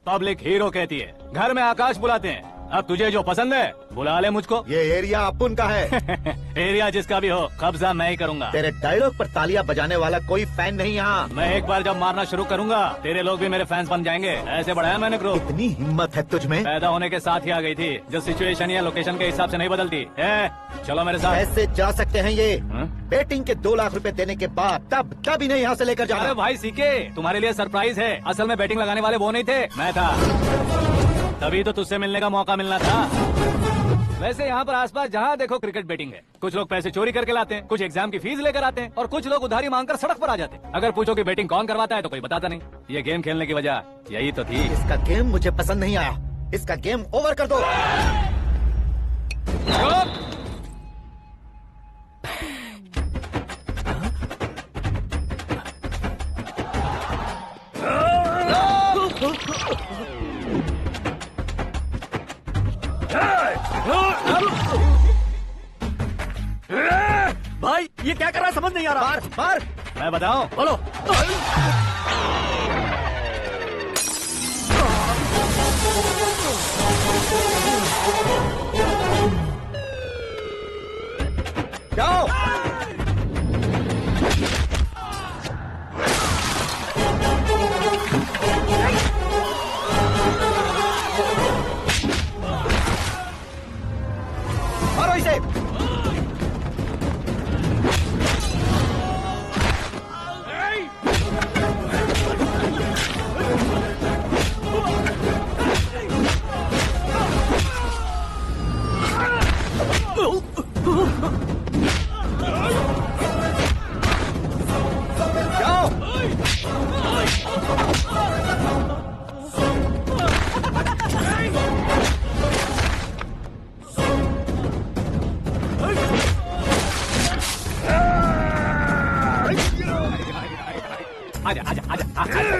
Public hero कहती है, घर में आकाश बुलाते हैं। अब तुझे जो पसंद है बुला ले मुझको। ये एरिया अपुन का है। एरिया जिसका भी हो, कब्जा मैं ही करूंगा। तेरे डायलॉग पर तालियां बजाने वाला कोई फैन नहीं यहाँ। मैं एक बार जब मारना शुरू करूंगा, तेरे लोग भी मेरे फैंस बन जाएंगे। ऐसे बढ़ाया मैंने ग्रुप। इतनी हिम्मत है तुझ में? पैदा होने के साथ ही आ गई थी, जो सिचुएशन या लोकेशन के हिसाब से नहीं बदलती। चलो मेरे साथ। ऐसे जा सकते हैं ये? हाँ? बेटिंग के 2 लाख रुपए देने के बाद तब इन्हें यहाँ से लेकर अरे जाना। भाई सीके, तुम्हारे लिए सरप्राइज है। असल में बैटिंग लगाने वाले वो नहीं थे, मैं था। तभी तो तुझसे मिलने का मौका मिलना था। वैसे यहाँ पर आसपास जहाँ देखो क्रिकेट बैटिंग है। कुछ लोग पैसे चोरी करके लाते हैं, कुछ एग्जाम की फीस लेकर आते हैं, और कुछ लोग उधारी मांगकर सड़क पर आ जाते हैं। अगर पूछो कि बैटिंग कौन करवाता है तो कोई बताता नहीं। ये गेम खेलने की वजह यही तो थी। इसका गेम मुझे पसंद नहीं आया। इसका गेम ओवर कर दो। भाई ये क्या कर रहा है समझ नहीं आ रहा। मार मार। मैं बताऊं? बोलो। जाओ। मारो इसे। जाओ। आजा आजा आजा आजा आजा।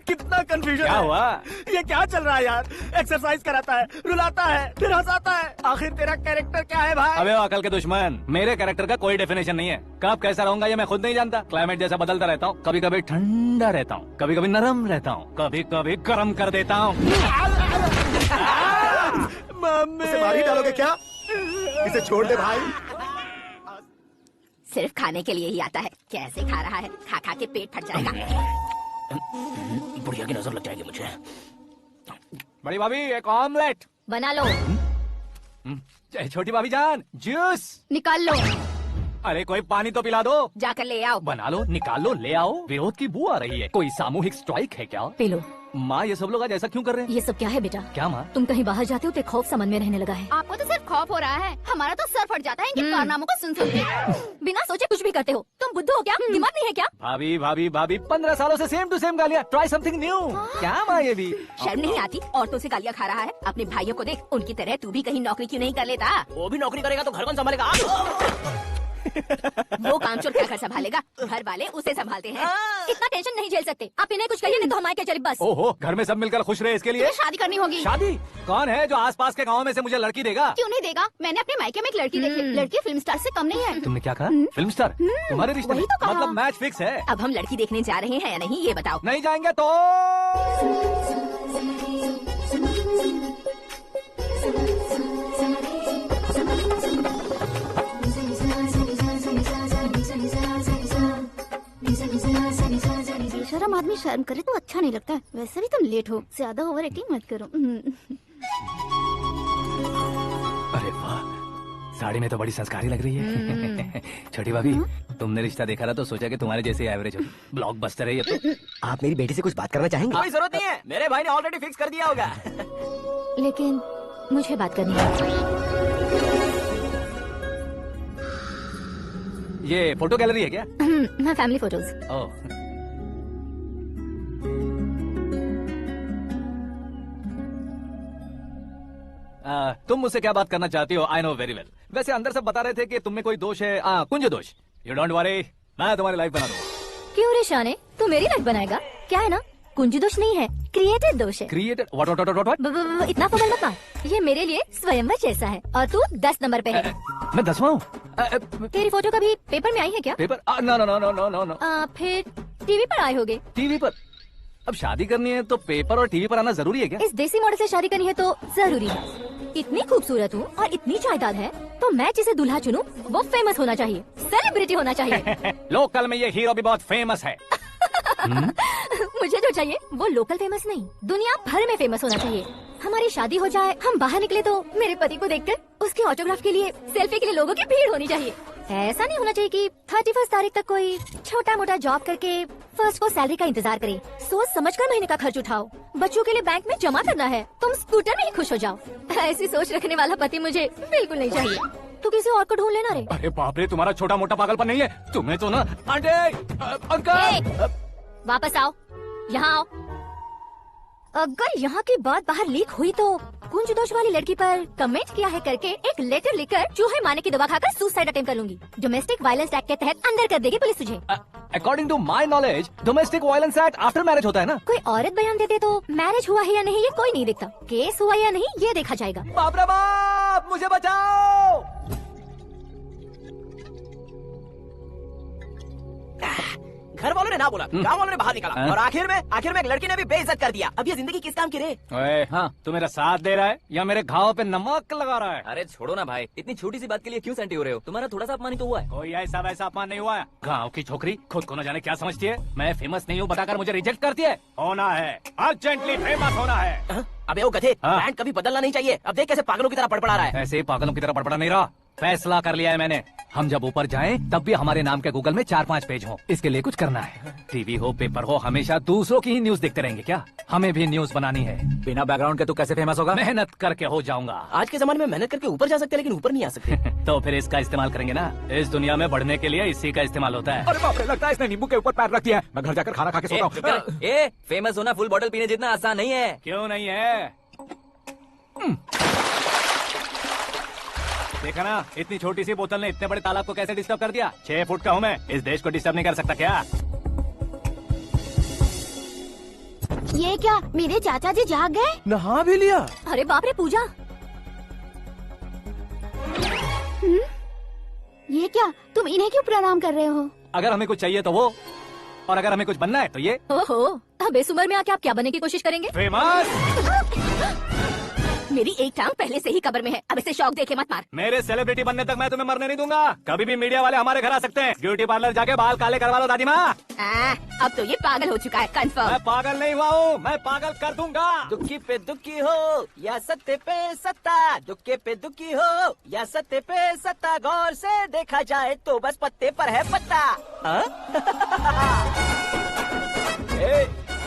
कितना कंफ्यूजन क्या है। हुआ? ये क्या चल रहा है यार? एक्सरसाइज कराता है, रुलाता है, फिर हंसाता है। आखिर तेरा कैरेक्टर क्या है भाई? अबे अकल के दुश्मन, मेरे कैरेक्टर का कोई डेफिनेशन नहीं है। कब कैसा रहूंगा ये मैं खुद नहीं जानता। क्लाइमेट जैसा बदलता रहता हूँ। कभी कभी ठंडा रहता हूँ, कभी कभी नरम रहता हूँ, कभी कभी गर्म कर देता हूँ। मम्मी इसे मार ही डालोगे क्या? इसे छोड़ दे भाई। सिर्फ खाने के लिए ही आता है। कैसे खा रहा है, खा खा के पेट फट जाएगा। बुढ़िया की नजर लग जाएगी मुझे। बड़ी भाभी एक ऑमलेट। बना लो। छोटी भाभी जान जूस। निकाल लो। अरे कोई पानी तो पिला दो। जाकर ले आओ। बना लो, निकाल लो, ले आओ। विरोध की बू आ रही है। कोई सामूहिक स्ट्राइक है क्या? P low. माँ ये सब लोग आज ऐसा क्यों कर रहे हैं? ये सब क्या है बेटा? क्या माँ? तुम कहीं बाहर जाते हो तो खौफ सा मन में रहने लगा है। आपको तो सिर्फ खौफ हो रहा है, हमारा तो सर फट जाता है इनके कारनामों को सुन सुन के। बिना सोचे कुछ भी करते हो। तुम बुद्धू हो क्या? दिमाग नहीं है क्या? भाभी भाभी भाभी 15 सालों से सेम टू सेम गालियाँ। Try something new. क्या माँ ये भी? शर्म नहीं आती? औरतों से गालियाँ खा रहा है। अपने भाइयों को देख, उनकी तरह तू भी कहीं नौकरी क्यों नहीं कर लेता? वो भी नौकरी करेगा तो घर कौन संभालेगा? वो कामचोर क्या कर संभालेगा? घर वाले उसे संभालते हैं। इतना टेंशन नहीं झेल सकते। आप इन्हें कुछ कहिए नहीं तो हमारे क्या चले बस। ओहो, घर में सब मिलकर खुश रहे इसके लिए। तुम्हें शादी करनी होगी। शादी? कौन है जो आसपास के गाँव में से मुझे लड़की देगा? क्यों नहीं देगा? मैंने अपने मायके में एक लड़की देखी। लड़की फिल्म स्टार से कम नहीं है। तुमने क्या कहा? Film star? तुम्हारे रिश्ते में? वही तो कहा। मतलब मैच फिक्स है। अब हम लड़की देखने जा रहे हैं या नहीं ये बताओ। नहीं जाएंगे तो? बेशरम आदमी शर्म करे तो अच्छा नहीं लगता। वैसे भी तुम लेट हो, ज्यादा ओवर एक्टिंग मत करो। अरे वाह, साड़ी में तो बड़ी संस्कारी लग रही है। छोटी भाभी, तुमने रिश्ता देखा था तो सोचा कि तुम्हारे जैसे एवरेज हो। ब्लॉकबस्टर है ये तो। आप मेरी बेटी से कुछ बात करना चाहेंगे? कोई जरूरत नहीं है, मेरे भाई ने ऑलरेडी फिक्स कर दिया होगा। लेकिन मुझे बात करनी है। ये फोटो गैलरी है क्या? मैं फैमिली फोटोज। ओह, तुम मुझसे क्या बात करना चाहती हो? I know very well. वैसे अंदर सब बता रहे थे कि तुम में कोई दोष है। कुंज दोष। यू डोंट वरी, मैं तुम्हारी लाइफ बना दूंगा। क्यों रे शाने, तू मेरी लाइफ बनाएगा? क्या है ना, कुंज दोष नहीं है, क्रिएटेड दोष है। क्रिएटेड व्हाट इतना फबल मत मार। ये मेरे लिए स्वयंवर जैसा है और तू 10 नंबर पे है। मैं 10वां हूँ। तेरी फोटो कभी पेपर में आई है क्या? Paper no no no no no no no. फिर टीवी पर आए होगे। टीवी पर? अब शादी करनी है तो पेपर और टीवी पर आना जरूरी है क्या? इस देसी मॉडल से शादी करनी है तो जरूरी है। इतनी खूबसूरत हूँ और इतनी जायदाद है तो मैं जिसे दूल्हा चुनूं वो फेमस होना चाहिए, सेलिब्रिटी होना चाहिए। लोकल में ये हीरो भी बहुत फेमस है। मुझे जो चाहिए वो लोकल फेमस नहीं, दुनिया भर में फेमस होना चाहिए। हमारी शादी हो जाए, हम बाहर निकले तो मेरे पति को देखकर उसके ऑटोग्राफ के लिए, सेल्फी के लिए लोगों की भीड़ होनी चाहिए। ऐसा नहीं होना चाहिए कि 31 तारीख तक कोई छोटा मोटा जॉब करके फर्स्ट को सैलरी का इंतजार करे। सोच समझकर महीने का खर्च उठाओ। बच्चों के लिए बैंक में जमा करना है, तुम स्कूटर में ही खुश हो जाओ। ऐसी सोच रखने वाला पति मुझे बिल्कुल नहीं चाहिए। तू किसी और को ढूंढ लेना रे। अरे बाप रे, तुम्हारा छोटा मोटा पागलपन नहीं है? तुम्हें तो ना आंटी, अंकल। वापस आओ, यहाँ आओ। अगर यहाँ की बात बाहर लीक हुई तो कुंज दोष वाली लड़की पर कमेंट किया है करके एक लेटर लिखकर चूहे मारने की दवा खाकर सुसाइड अटेम्प्ट कर लूंगी। डोमेस्टिक वायलेंस एक्ट के तहत अंदर कर देगी पुलिस तुझे। According to my knowledge domestic violence act after marriage होता है ना? कोई औरत बयान देते तो मैरिज हुआ है या नहीं ये कोई नहीं देखता, केस हुआ या नहीं ये देखा जाएगा। बाप रे बाप, मुझे बचाओ। घर वालों ने ना बोला, गाँव वालों ने बाहर निकाला और आखिर में एक लड़की ने भी बेइज्जत कर दिया। अब ये जिंदगी किस काम की रे? ओए, हाँ, तू मेरा साथ दे रहा है या मेरे घाव पे नमक लगा रहा है? अरे छोड़ो ना भाई, इतनी छोटी सी बात के लिए क्यों सेंटी हो रहे हो? तुम्हारा थोड़ा सा अपमानित तो हुआ है। कोई ऐसा वैसा अपमान नहीं हुआ है। गाँव की छोकरी खुद को न जाने क्या समझती है, मैं फेमस नहीं हूँ बताकर मुझे रिजेक्ट करती है। होना है, अर्जेंटली फेमस होना है। अबे वो गधे, हाँ। ब्रांड कभी बदलना नहीं चाहिए। अब देख कैसे पागलों की तरह पड़पड़ा रहा है। ऐसे ही पागलों की तरह पड़पड़ा नहीं रहा, फैसला कर लिया है मैंने। हम जब ऊपर जाएं तब भी हमारे नाम के गूगल में 4-5 पेज हो। इसके लिए कुछ करना है। टीवी हो, पेपर हो, हमेशा दूसरों की ही न्यूज देखते रहेंगे क्या? हमें भी न्यूज बनानी है। बिना बैकग्राउंड के तू कैसे फेमस होगा? मेहनत करके हो जाऊंगा। आज के जमाने में मेहनत करके ऊपर जा सकते हैं लेकिन ऊपर नहीं आ सकते। तो फिर इसका इस्तेमाल करेंगे ना। इस दुनिया में बढ़ने के लिए इसी का इस्तेमाल होता है। अरे बाप रे, लगता है इसने नींबू के ऊपर पैर रख दिया है। मैं घर जाकर खाना खा के सोता हूँ। ए, फेमस होना फुल बॉटल पीने जितना आसान नहीं है। क्यों नहीं है? देखा ना, इतनी छोटी सी बोतल ने इतने बड़े तालाब को कैसे डिस्टर्ब कर दिया। 6 फुट का हूँ मैं, इस देश को डिस्टर्ब नहीं कर सकता क्या? ये क्या, मेरे चाचा जी जाग गए? नहा भी लिया? अरे बाप रे पूजा, ये क्या, तुम इन्हें क्यों प्रणाम कर रहे हो? अगर हमें कुछ चाहिए तो वो, और अगर हमें कुछ बनना है तो ये। ओहो, अब इस उम्र में आके आप क्या बनने की कोशिश करेंगे? फेमस। मेरी एक टांग पहले से ही कब्र में है, अब इसे शौक देके मत मार। मेरे सेलिब्रिटी बनने तक मैं तुम्हें मरने नहीं दूंगा। कभी भी मीडिया वाले हमारे घर आ सकते हैं। ब्यूटी पार्लर जाके बाल काले करवा लो दादी माँ। अब तो ये पागल हो चुका है, कंफर्म। मैं पागल नहीं हुआ हूँ, मैं पागल कर दूंगा। दुखी पे दुखी हो या सत्य पे सत्ता, दुखे पे दुखी हो या सत्य पे सत्ता, गौर से देखा जाए तो बस पत्ते पर है पत्ता।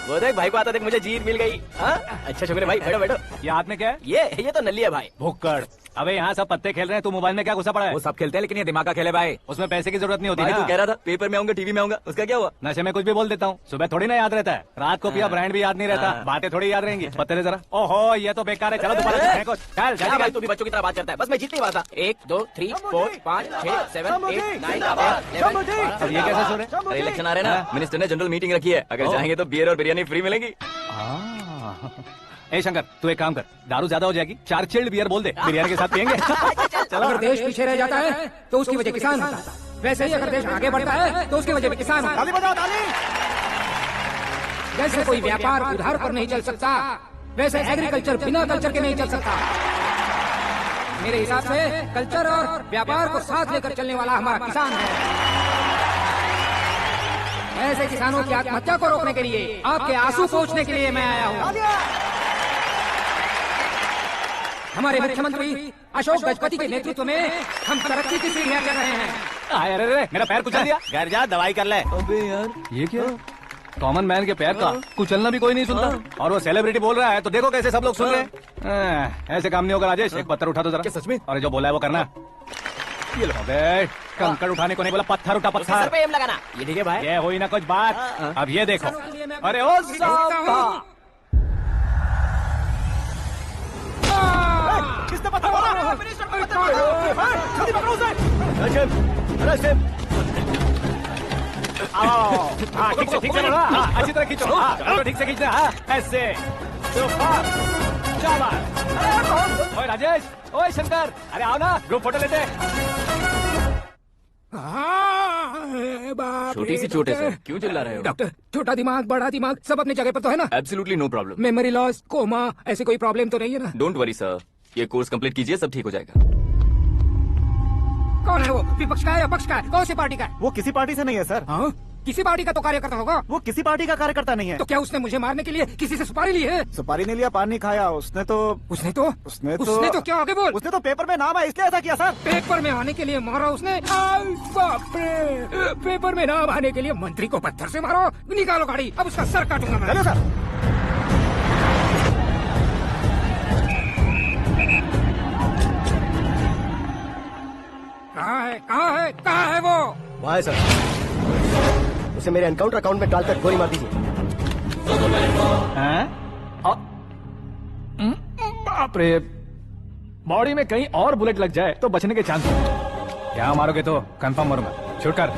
वो देख भाई को आता, देख मुझे जीत मिल गई। अच्छा शुक्र है भाई, बैठो बैठो। ये हाथ में क्या है? ये तो नल्ली है भाई। भुक्कड़। अबे यहाँ सब पत्ते खेल रहे हैं, तू मोबाइल में क्या घुसा पड़ा है? वो सब खेलते हैं लेकिन ये दिमाग का खेल है भाई। उसमें पैसे की जरूरत नहीं होती भाई ना। तू कह रहा था पेपर में आऊंगा, टीवी में आऊंगा, उसका क्या हुआ? नशे में कुछ भी बोल देता हूँ, सुबह थोड़ी ना याद रहता है। रात को पिया ब्रांड भी याद नहीं रहता, बातें थोड़ी याद रहेंगी। पत्ते दे जरा। ओहो, ये तो बेकार है। चलो दोबारा फेंको। चल क्या भाई तू भी बच्चों की तरह बात करता है? बस मैं जीतने वाला था। 1 2 3 4 5 6 7 8 9 10 अब ये कैसे सो रहे? अरे इलेक्शन आ रहे हैं ना, मिनिस्टर ने जनरल मीटिंग रखी है। अगर जाएंगे तो बियर और बिरयानी फ्री मिलेगी। ए शंकर, तू एक काम कर, दारू ज्यादा हो जाएगी, 4 चिल्ड बियर बोल दे, बिरयानी के साथ पियेंगे। अगर देश पीछे रह जाता है तो उसकी वजह किसान होता है, वैसे ही अगर देश आगे बढ़ता है तो उसकी वजह भी किसान होता है। जैसे कोई व्यापार उधार पर नहीं चल सकता, वैसे एग्रीकल्चर बिना कल्चर के नहीं चल सकता। मेरे हिसाब से कल्चर और व्यापार को साथ लेकर चलने वाला हमारा किसान है। ऐसे किसानों की आत्महत्या को रोकने के लिए, आपके आंसू पोंछने के लिए मैं आया हूँ। हमारे मुख्यमंत्री अशोक गजपति के नेतृत्व में हम तरक्की की सीढ़ियां चढ़ रहे हैं। अरे मेरा पैर कुचल दिया। घर जा, दवाई कर ले। अबे यार, ये क्या? कॉमन मैन के पैर का कुचलना भी कोई नहीं सुनता, और वो सेलिब्रिटी बोल रहा है तो देखो कैसे सब लोग सुन रहे हैं। ऐसे काम नहीं होगा राजेश, एक पत्थर उठा दो जरा। क्या सच में? और जो बोला है वो करना। ये लो। अबे कंकड़ उठाने को नहीं बोला, पत्थर उठा, सर पत्थर। पे एम लगाना। ये ठीक है भाई। ये हुई ना कुछ बात। अब ये देखो। अरे ओ साहब, किसने पत्थर मारा? मिनिस्टर को पत्थर मारा। जल्दी पकड़ो उसे। हाँ ठीक से बढ़ा, हाँ, अच्छी तरह खींचो, हाँ, तो ठीक से खींचना, हाँ, ऐसे, सुपर, शाबाश। ओए राजेश, ओए शंकर, अरे आओ ना, ग्रुप फोटो लेते हैं। छोटी सी चोट है सर, क्यों चिल्ला रहे हो? डॉक्टर, छोटा दिमाग बड़ा दिमाग सब अपनी जगह पर तो है ना? Absolutely no problem. Memory loss, coma, ऐसी कोई प्रॉब्लम तो नहीं है ना? डोंट वरी सर, ये कोर्स कंप्लीट कीजिए, सब ठीक हो जाएगा। कौन है वो? विपक्ष का है या पक्ष का है? कौन सी पार्टी का है? वो किसी पार्टी से नहीं है सर। हाँ? किसी पार्टी का तो कार्यकर्ता होगा। वो किसी पार्टी का कार्यकर्ता नहीं है। तो क्या उसने मुझे मारने के लिए किसी से सुपारी ली है? सुपारी नहीं लिया, पान नहीं खाया, उसने तो क्या आगे बोल? उसने तो पेपर में नाम है इसलिए ऐसा किया सर। पेपर में आने के लिए मारा उसने? आई बाप रे! पेपर में नाम आने के लिए मंत्री को पत्थर से मारो? निकालो गाड़ी, अब उसका सर काटूंगा मैं। चलो सर। कहाँ है वो? वहाँ है सर। उसे मेरे एनकाउंटर अकाउंट में डालकर गोली मार दीजिए। बाप रे, बॉडी में कहीं और बुलेट लग जाए तो बचने के चांस हैं। क्या मारोगे तो कंफर्म मरूंगा। शूट कर,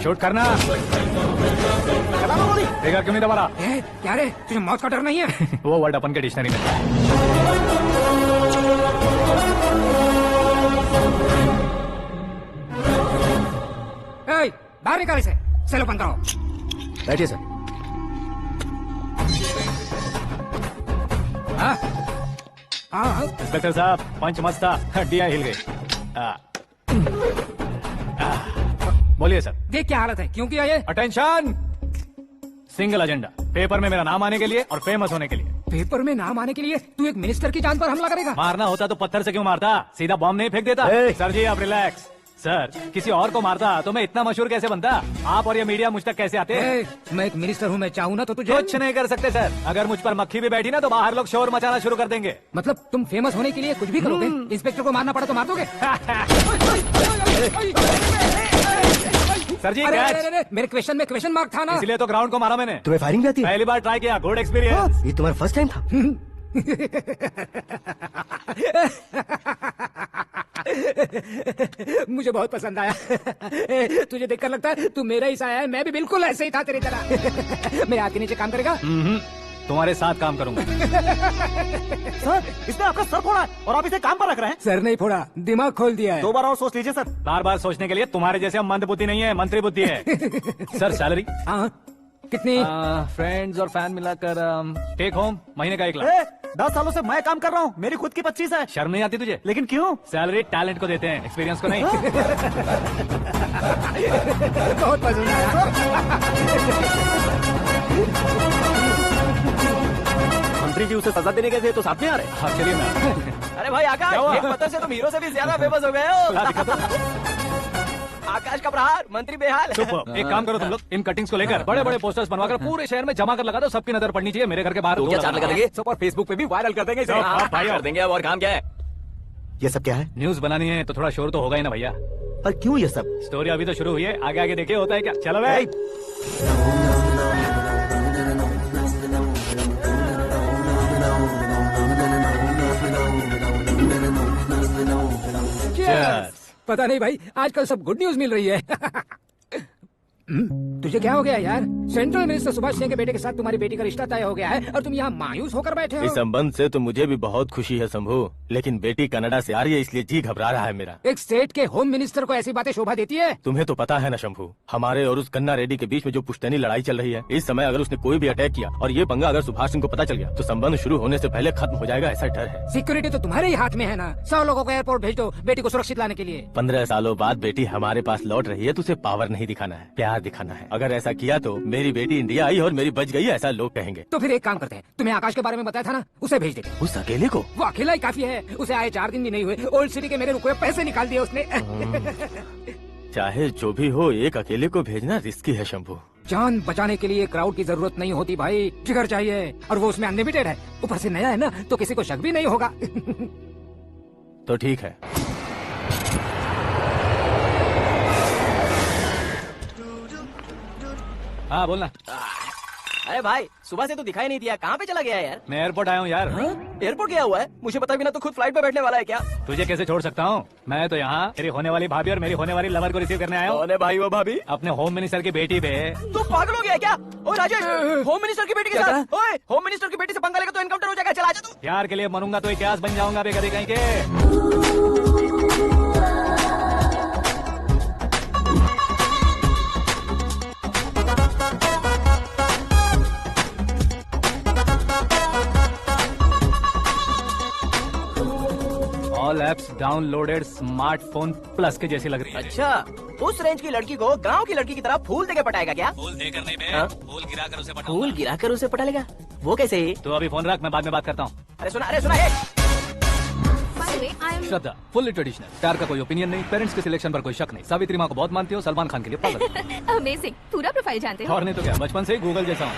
शूट करना। देखा क्यों नहीं दबा रहा? क्या रे, तुझे मौत का डर नहीं है? वो वर्ड अपन के डिक्शनरी में है। बाहर निकाल इसे, सेल ओपन करो। बैठिए सर। इंस्पेक्टर साहब, पंच मस्त था, हड्डियां हिल गई। बोलिए सर। देख क्या हालत है, क्यों किया ये? अटेंशन, सिंगल एजेंडा, पेपर में मेरा नाम आने के लिए और फेमस होने के लिए। पेपर में नाम आने के लिए तू एक मिनिस्टर की जान पर हमला करेगा? मारना होता तो पत्थर से क्यों मारता, सीधा बॉम्ब नहीं फेंक देता। सर जी आप रिलैक्स। सर, किसी और को मारता तो मैं इतना मशहूर कैसे बनता? आप और ये मीडिया मुझ तक कैसे आते? मैं एक मिनिस्टर हूँ, मैं चाहूँ ना तो तुझे कुछ नहीं कर सकते सर। अगर मुझ पर मक्खी भी बैठी ना तो बाहर लोग शोर मचाना शुरू कर देंगे। मतलब तुम फेमस होने के लिए कुछ भी करोगे? इंस्पेक्टर को मारना पड़ा तो मार दोगे? सर जी अरे, मेरे क्वेश्चन में क्वेश्चन मार्क था ना, इसलिए तो ग्राउंड को मारा मैंने। तुम्हें फायरिंग भी आती है? पहली बार ट्राई किया, गुड एक्सपीरियंस। ये तुम्हारा फर्स्ट टाइम था? मुझे बहुत पसंद आया। तुझे देखकर लगता है तू मेरा ही साया है, मैं भी बिल्कुल ऐसे ही था तेरी तरह। मेरे हाथ के नीचे काम करेगा? तुम्हारे साथ काम करूंगा। सर, इसने आपका सर फोड़ा है और आप इसे काम पर रख रहे हैं। सर नहीं फोड़ा, दिमाग खोल दिया है। 2 बार और सोच लीजिए सर। बार बार सोचने के लिए तुम्हारे जैसे मंद बुद्धि नहीं है, मंत्री बुद्धि है। सर सैलरी कितनी? फ्रेंड्स और फैन मिलाकर टेक होम महीने का 1 लाख। 10 सालों से मैं काम कर रहा हूँ, मेरी खुद की 25 है। शर्म नहीं आती तुझे? लेकिन क्यों? सैलरी टैलेंट को देते हैं, एक्सपीरियंस को नहीं। बहुत पसंद आया। मंत्री जी उसे सजा देने गए थे तो साथ में आ रहे। हाँ चलिए मैं। अरे भाई आकाश, एक पत्थर से तुम हीरो से भी ज्यादा फेमस हो गए हो। आकाश का प्रहार, मंत्री बेहाल। सुपर। एक काम करो तुम लोग, इन कटिंग्स को लेकर बड़े बड़े पोस्टर्स बनवाकर पूरे शहर में जमा कर लगा दो, सबकी नजर पड़नी चाहिए। मेरे घर के बाहर तो क्या चार्ज लगा देंगे? सब और फेसबुक पे भी वायरल कर देंगे इसे। हाँ, भाई कर देंगे। अब और काम क्या है? ये सब क्या है? न्यूज बनानी है तो थोड़ा शोर तो होगा ही ना भैया। पर क्यों ये सब? स्टोरी अभी तो शुरू हुई है, आगे आगे देखिए होता है क्या। चलो भाई। पता नहीं भाई, आजकल सब गुड न्यूज मिल रही है। तुझे क्या हो गया यार? सेंट्रल मिनिस्टर सुभाष सिंह के बेटे के साथ तुम्हारी बेटी का रिश्ता तय हो गया है और तुम यहाँ मायूस होकर बैठे हो। इस संबंध से तो मुझे भी बहुत खुशी है शंभू, लेकिन बेटी कनाडा से आ रही है इसलिए जी घबरा रहा है मेरा। एक स्टेट के होम मिनिस्टर को ऐसी बातें शोभा देती है? तुम्हें तो पता है ना शंभू, हमारे और उस कन्ना रेड्डी के बीच में जो पुश्तैनी लड़ाई चल रही है, इस समय अगर उसने कोई भी अटैक किया और ये पंगा अगर सुभाष सिंह को पता चल गया तो संबंध शुरू होने से पहले खत्म हो जाएगा, ऐसा डर है। सिक्योरिटी तो तुम्हारे ही हाथ में है ना। 100 लोगों को एयरपोर्ट भेज दो बेटी को सुरक्षित लाने के लिए। 15 सालों बाद बेटी हमारे पास लौट रही है तो उसे पावर नहीं दिखाना है, प्यार दिखाना है। अगर ऐसा किया तो मेरी बेटी इंडिया आई और मेरी बच गई, ऐसा लोग कहेंगे। तो फिर एक काम करते हैं, तुम्हें आकाश के बारे में बताया था ना, उसे भेज देते। उस अकेले को? वो अकेला ही काफी है, उसे आए 4 दिन भी नहीं हुए, ओल्ड सिटी के मेरे रुपए पैसे निकाल दिए उसने। चाहे जो भी हो, एक अकेले को भेजना रिस्की है शंभू। जान बचाने के लिए क्राउड की जरूरत नहीं होती भाई, जिगर चाहिए, और वो उसमें अनलिमिटेड है। ऊपर से नया है ना तो किसी को शक भी नहीं होगा। तो ठीक है। हाँ बोलना। अरे भाई सुबह से तो दिखाई नहीं दिया, कहाँ पे चला गया यार? मैं एयरपोर्ट आया हूँ यार। एयरपोर्ट गया हुआ है? मुझे पता भी ना, तो खुद फ्लाइट पे बैठने वाला है क्या? तुझे कैसे छोड़ सकता हूँ? मैं तो यहाँ मेरी होने वाली भाभी और मेरी होने वाली लवर को रिसीव करने आया हूँ। कौन है भाई वो भाभी? अपने होम मिनिस्टर की बेटी पे। तो पागल हो गया क्या? ओ राजेश, होम मिनिस्टर की बेटी के साथ? ओए, होम मिनिस्टर की बेटी से पंगा लेगा तो एनकाउंटर हो जाएगा। चला जा तू। प्यार के लिए मरूंगा तो इतिहास बन जाऊंगा बे कभी कहीं के। All apps downloaded smartphone plus के जैसी लग रही है। अच्छा, उस रेंज की लड़की को गांव की लड़की की तरह फूल देके पटाएगा क्या? फूल देकर नहीं बे, हाँ? फूल गिरा कर उसे पटाऊंगा। फूल गिरा कर उसे पटा लेगा? वो कैसे? तो अभी फोन रख, मैं बाद में बात करता हूँ। अरे सुना हे। श्रद्धा फुल्ली ट्रेडिशनल, प्यार का कोई ओपिनियन नहीं, पेरेंट्स के सिलेक्शन पर कोई शक नहीं, सावित्री माँ को बहुत मानती हो, सलमान खान के लिए पागल। अमेजिंग, पूरा प्रोफाइल जानते हो। और नहीं तो क्या, बचपन से ही गूगल जैसा हूँ।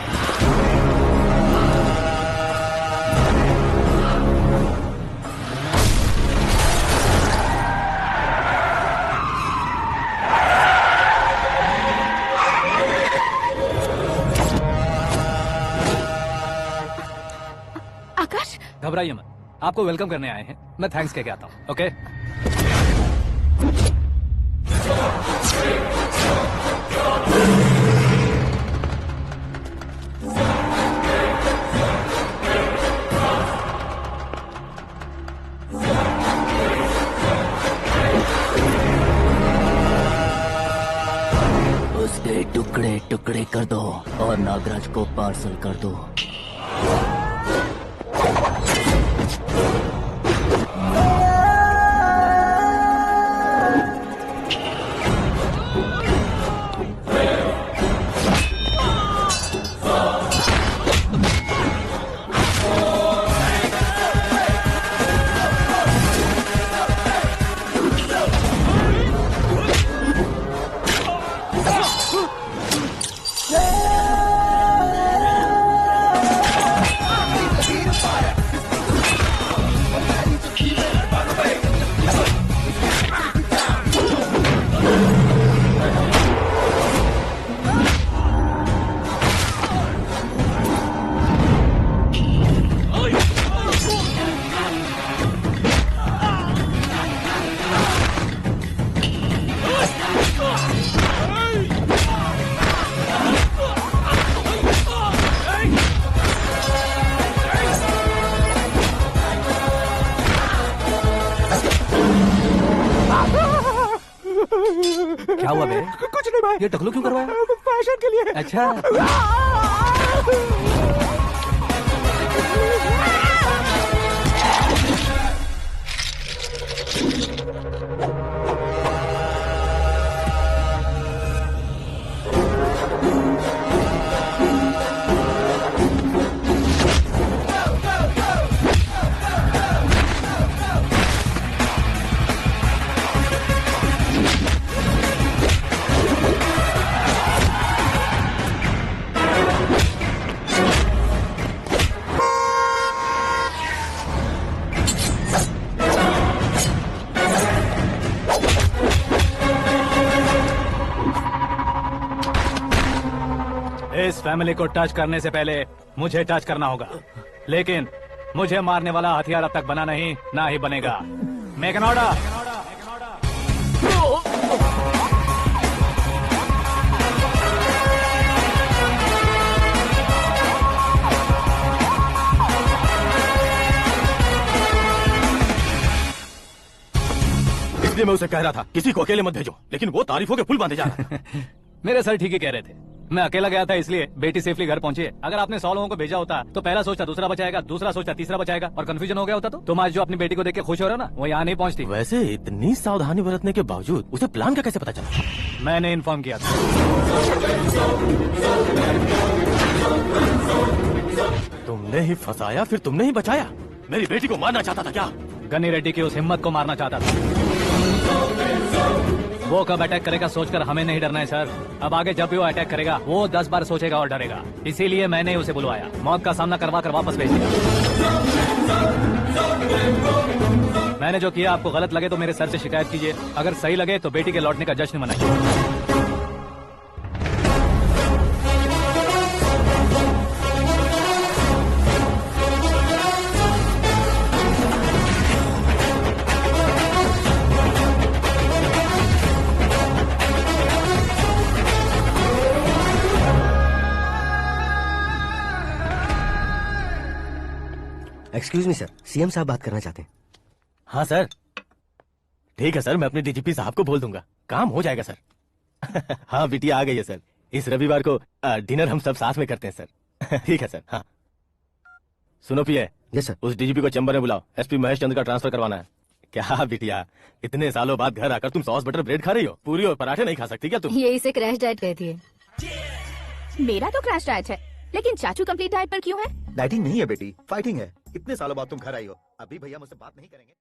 आकाश, घबराइए मत, आपको वेलकम करने आए हैं। मैं थैंक्स कह के आता हूँ। ओके उसके टुकड़े टुकड़े कर दो और नागराज को पार्सल कर दो। क्या हुआ बे? कुछ नहीं भाई, ये टकलू क्यों करवाया? फैशन के लिए। अच्छा, इस फैमिली को टच करने से पहले मुझे टच करना होगा, लेकिन मुझे मारने वाला हथियार अब तक बना नहीं, ना ही बनेगा। Make an order. इसलिए मैं उसे कह रहा था किसी को अकेले मत भेजो, लेकिन वो तारीफों के पुल बांधे जा रहा है। मेरे सर ठीक ही कह रहे थे, मैं अकेला गया था इसलिए बेटी सेफली घर पहुंची है। अगर आपने 100 लोगों को भेजा होता तो पहला सोचता दूसरा बचाएगा, दूसरा सोचता तीसरा बचाएगा, और कंफ्यूजन हो गया होता। तो तुम आज जो अपनी बेटी को देख के खुश हो रहे हो ना, वो यहाँ नहीं पहुंचती। वैसे इतनी सावधानी बरतने के बावजूद उसे प्लान का कैसे पता चला? मैंने इन्फॉर्म किया था। तुमने ही फंसाया, फिर तुमने ही बचाया। मेरी बेटी को मारना चाहता था क्या? गनी रेड्डी की उस हिम्मत को मारना चाहता था। वो कब अटैक करेगा सोचकर हमें नहीं डरना है सर। अब आगे जब भी वो अटैक करेगा वो 10 बार सोचेगा और डरेगा, इसीलिए मैंने उसे बुलवाया। मौत का सामना करवा कर वापस भेज दिया। मैंने जो किया आपको गलत लगे तो मेरे सर से शिकायत कीजिए, अगर सही लगे तो बेटी के लौटने का जश्न मनाइए। एक्सक्यूज मी सर, सीएम साहब बात करना चाहते हैं। हाँ सर, ठीक है सर, मैं अपने डीजीपी साहब को बोल दूंगा, काम हो जाएगा सर। हाँ बिटिया आ गई है सर, इस रविवार को डिनर हम सब साथ में करते हैं सर। ठीक है सर। हाँ सुनो पिए, यस सर। उस डीजीपी को चैम्बर में बुलाओ, एसपी महेश चंद्र का ट्रांसफर करवाना है। क्या बिटिया, इतने सालों बाद घर आकर तुम सॉस बटर ब्रेड खा रही हो, पूरी और पराठे नहीं खा सकती क्या तुम? ये इसे क्रैश डाइट कहती है। मेरा तो क्रैश डाइट है, लेकिन चाचू कंप्लीट डाइट पर क्यों है? डाइटिंग नहीं है बेटी, फाइटिंग है। इतने सालों बाद तुम घर आई हो, अभी भैया मुझसे बात नहीं करेंगे।